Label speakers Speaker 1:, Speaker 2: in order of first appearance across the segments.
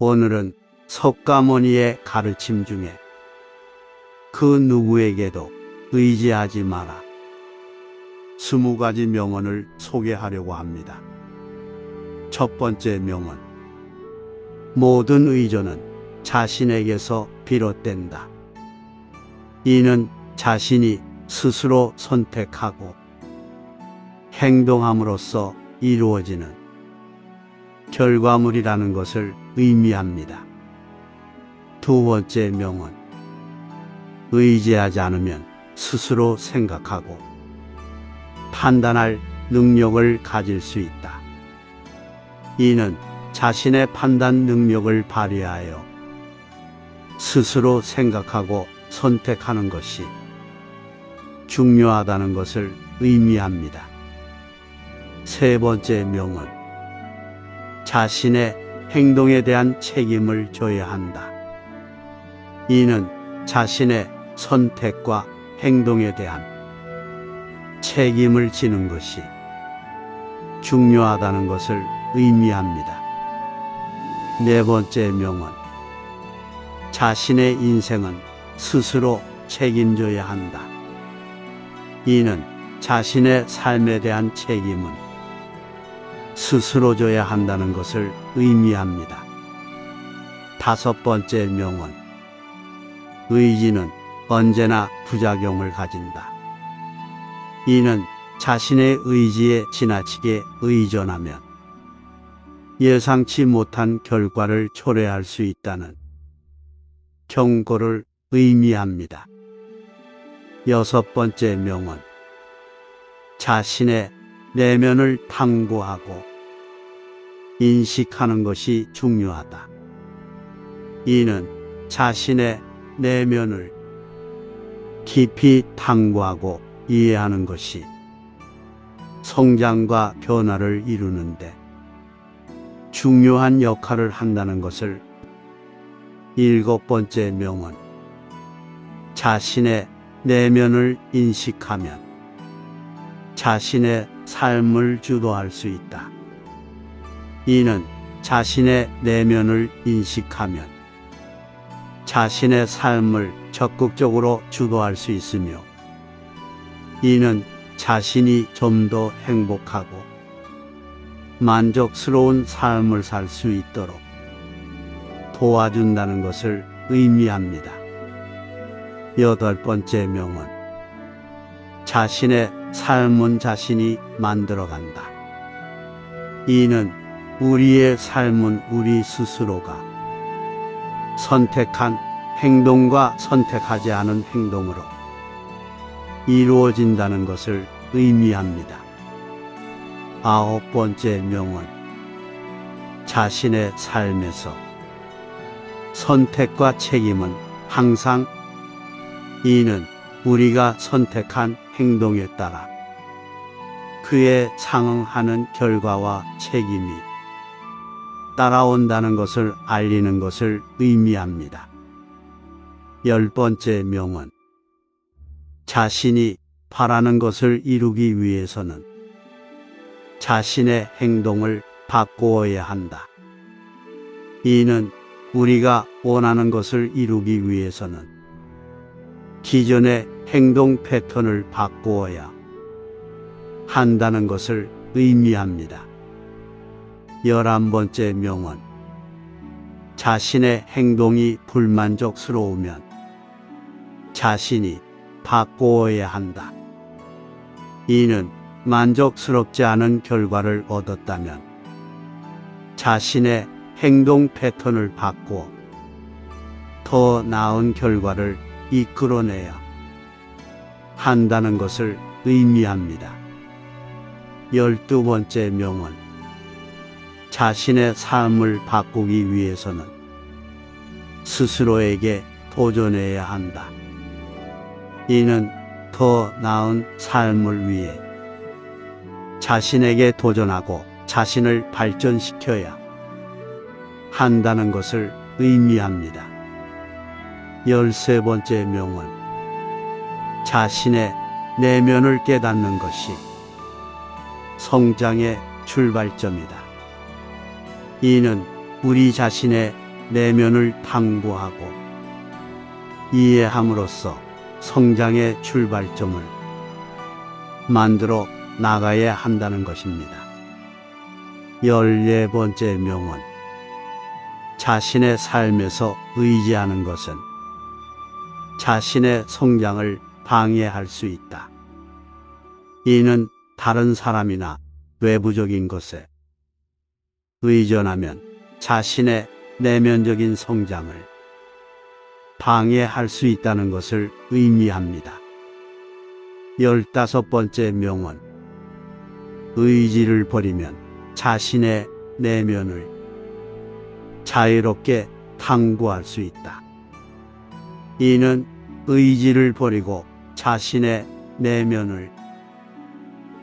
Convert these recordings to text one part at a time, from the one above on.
Speaker 1: 오늘은 석가모니의 가르침 중에 그 누구에게도 의지하지 마라 20가지 명언을 소개하려고 합니다. 첫 번째 명언. 모든 의존은 자신에게서 비롯된다. 이는 자신이 스스로 선택하고 행동함으로써 이루어지는 결과물이라는 것을 의미합니다. 두 번째 명언. 의지하지 않으면 스스로 생각하고 판단할 능력을 가질 수 있다. 이는 자신의 판단 능력을 발휘하여 스스로 생각하고 선택하는 것이 중요하다는 것을 의미합니다. 세 번째 명언. 자신의 행동에 대한 책임을 져야 한다. 이는 자신의 선택과 행동에 대한 책임을 지는 것이 중요하다는 것을 의미합니다. 네 번째 명언. 자신의 인생은 스스로 책임져야 한다. 이는 자신의 삶에 대한 책임은 스스로 져야 한다는 것을 의미합니다. 다섯 번째 명언. 의지는 언제나 부작용을 가진다. 이는 자신의 의지에 지나치게 의존하면 예상치 못한 결과를 초래할 수 있다는 경고를 의미합니다. 여섯 번째 명언. 자신의 내면을 탐구하고 인식하는 것이 중요하다. 이는 자신의 내면을 깊이 탐구하고 이해하는 것이 성장과 변화를 이루는데 중요한 역할을 한다는 것을. 일곱 번째 명언. 자신의 내면을 인식하면 자신의 삶을 주도할 수 있다. 이는 자신의 내면을 인식하면 자신의 삶을 적극적으로 주도할 수 있으며 이는 자신이 좀 더 행복하고 만족스러운 삶을 살 수 있도록 도와준다는 것을 의미합니다. 여덟 번째 명언. 자신의 삶은 자신이 만들어간다. 이는 우리의 삶은 우리 스스로가 선택한 행동과 선택하지 않은 행동으로 이루어진다는 것을 의미합니다. 아홉 번째 명언. 자신의 삶에서 선택과 책임은 항상 이는 우리가 선택한 행동에 따라 그에 상응하는 결과와 책임이 따라온다는 것을 알리는 것을 의미합니다. 열 번째 명언. 자신이 바라는 것을 이루기 위해서는 자신의 행동을 바꾸어야 한다. 이는 우리가 원하는 것을 이루기 위해서는 기존의 행동 패턴을 바꾸어야 한다는 것을 의미합니다. 11번째 명언. 자신의 행동이 불만족스러우면 자신이 바꾸어야 한다. 이는 만족스럽지 않은 결과를 얻었다면 자신의 행동 패턴을 바꾸어 더 나은 결과를 이끌어내야 한다는 것을 의미합니다. 12번째 명언. 자신의 삶을 바꾸기 위해서는 스스로에게 도전해야 한다. 이는 더 나은 삶을 위해 자신에게 도전하고 자신을 발전시켜야 한다는 것을 의미합니다. 13번째 명언. 자신의 내면을 깨닫는 것이 성장의 출발점이다. 이는 우리 자신의 내면을 탐구하고 이해함으로써 성장의 출발점을 만들어 나가야 한다는 것입니다. 14번째 명언. 자신의 삶에서 의지하는 것은 자신의 성장을 방해할 수 있다. 이는 다른 사람이나 외부적인 것에 의존하면 자신의 내면적인 성장을 방해할 수 있다는 것을 의미합니다. 15번째 명언. 의지를 버리면 자신의 내면을 자유롭게 탐구할 수 있다. 이는 의지를 버리고 자신의 내면을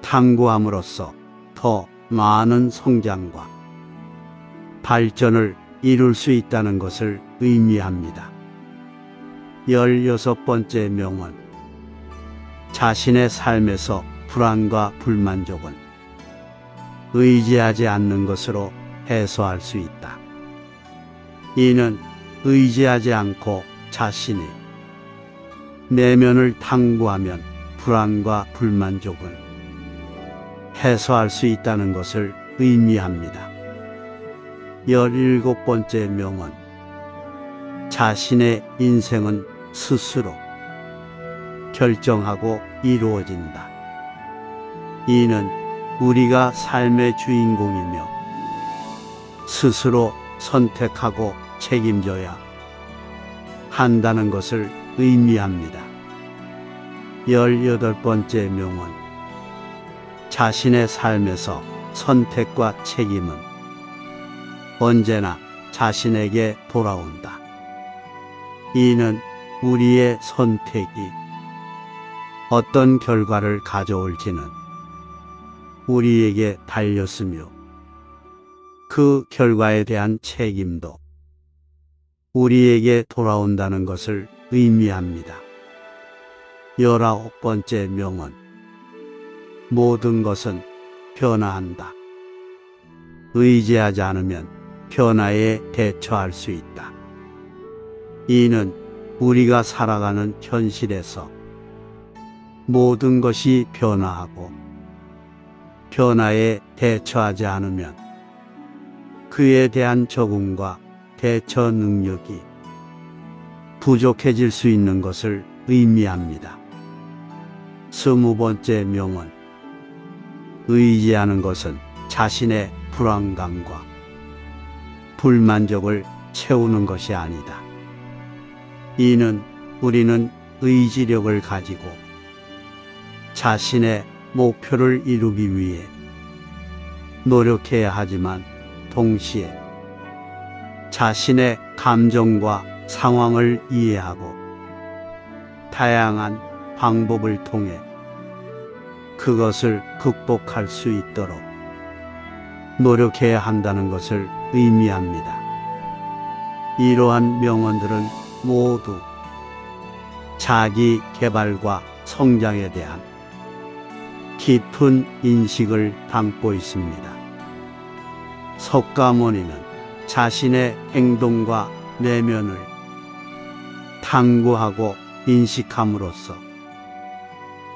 Speaker 1: 탐구함으로써 더 많은 성장과 발전을 이룰 수 있다는 것을 의미합니다. 16번째 명언. 자신의 삶에서 불안과 불만족은 의지하지 않는 것으로 해소할 수 있다. 이는 의지하지 않고 자신이 내면을 탐구하면 불안과 불만족을 해소할 수 있다는 것을 의미합니다. 17번째 명언. 자신의 인생은 스스로 결정하고 이루어진다. 이는 우리가 삶의 주인공이며 스스로 선택하고 책임져야 한다는 것을 의미합니다. 18번째 명언. 자신의 삶에서 선택과 책임은 언제나 자신에게 돌아온다. 이는 우리의 선택이 어떤 결과를 가져올지는 우리에게 달렸으며 그 결과에 대한 책임도 우리에게 돌아온다는 것을 의미합니다. 19번째 명언. 모든 것은 변화한다. 의지하지 않으면 변화에 대처할 수 있다. 이는 우리가 살아가는 현실에서 모든 것이 변화하고 변화에 대처하지 않으면 그에 대한 적응과 대처 능력이 부족해질 수 있는 것을 의미합니다. 20번째 명언. 의지하는 것은 자신의 불안감과 불만족을 채우는 것이 아니다. 이는 우리는 의지력을 가지고 자신의 목표를 이루기 위해 노력해야 하지만 동시에 자신의 감정과 상황을 이해하고 다양한 방법을 통해 그것을 극복할 수 있도록 노력해야 한다는 것을 의미합니다. 이러한 명언들은 모두 자기 개발과 성장에 대한 깊은 인식을 담고 있습니다. 석가모니는 자신의 행동과 내면을 탐구하고 인식함으로써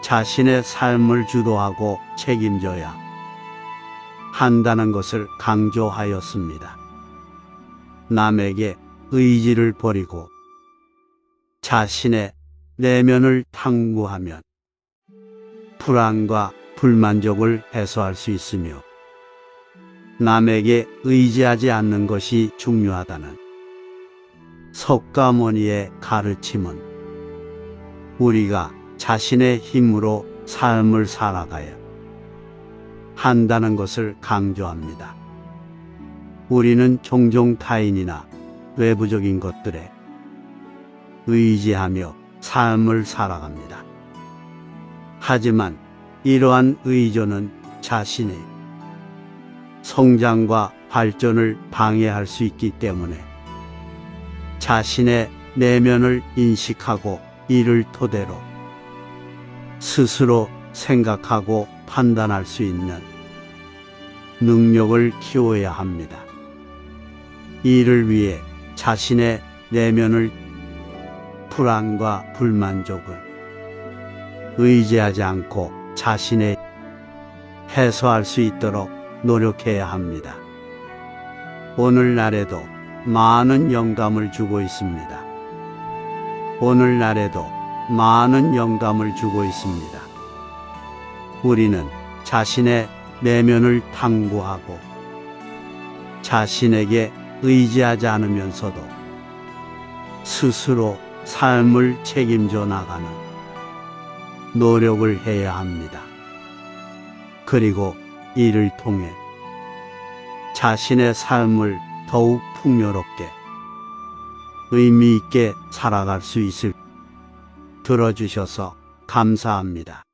Speaker 1: 자신의 삶을 주도하고 책임져야 한다는 것을 강조하였습니다. 남에게 의지를 버리고 자신의 내면을 탐구하면 불안과 불만족을 해소할 수 있으며 남에게 의지하지 않는 것이 중요하다는 석가모니의 가르침은 우리가 자신의 힘으로 삶을 살아가야 한다는 것을 강조합니다. 우리는 종종 타인이나 외부적인 것들에 의지하며 삶을 살아갑니다. 하지만 이러한 의존은 자신의 성장과 발전을 방해할 수 있기 때문에 자신의 내면을 인식하고 이를 토대로 스스로 생각하고 판단할 수 있는 능력을 키워야 합니다. 이를 위해 자신의 내면을 불안과 불만족을 의지하지 않고 자신의 해소할 수 있도록 노력해야 합니다. 오늘날에도 많은 영감을 주고 있습니다. 오늘날에도 많은 영감을 주고 있습니다. 우리는 자신의 내면을 탐구하고 자신에게 의지하지 않으면서도 스스로 삶을 책임져 나가는 노력을 해야 합니다. 그리고 이를 통해 자신의 삶을 더욱 풍요롭게 의미 있게 살아갈 수 있을 들어주셔서 감사합니다.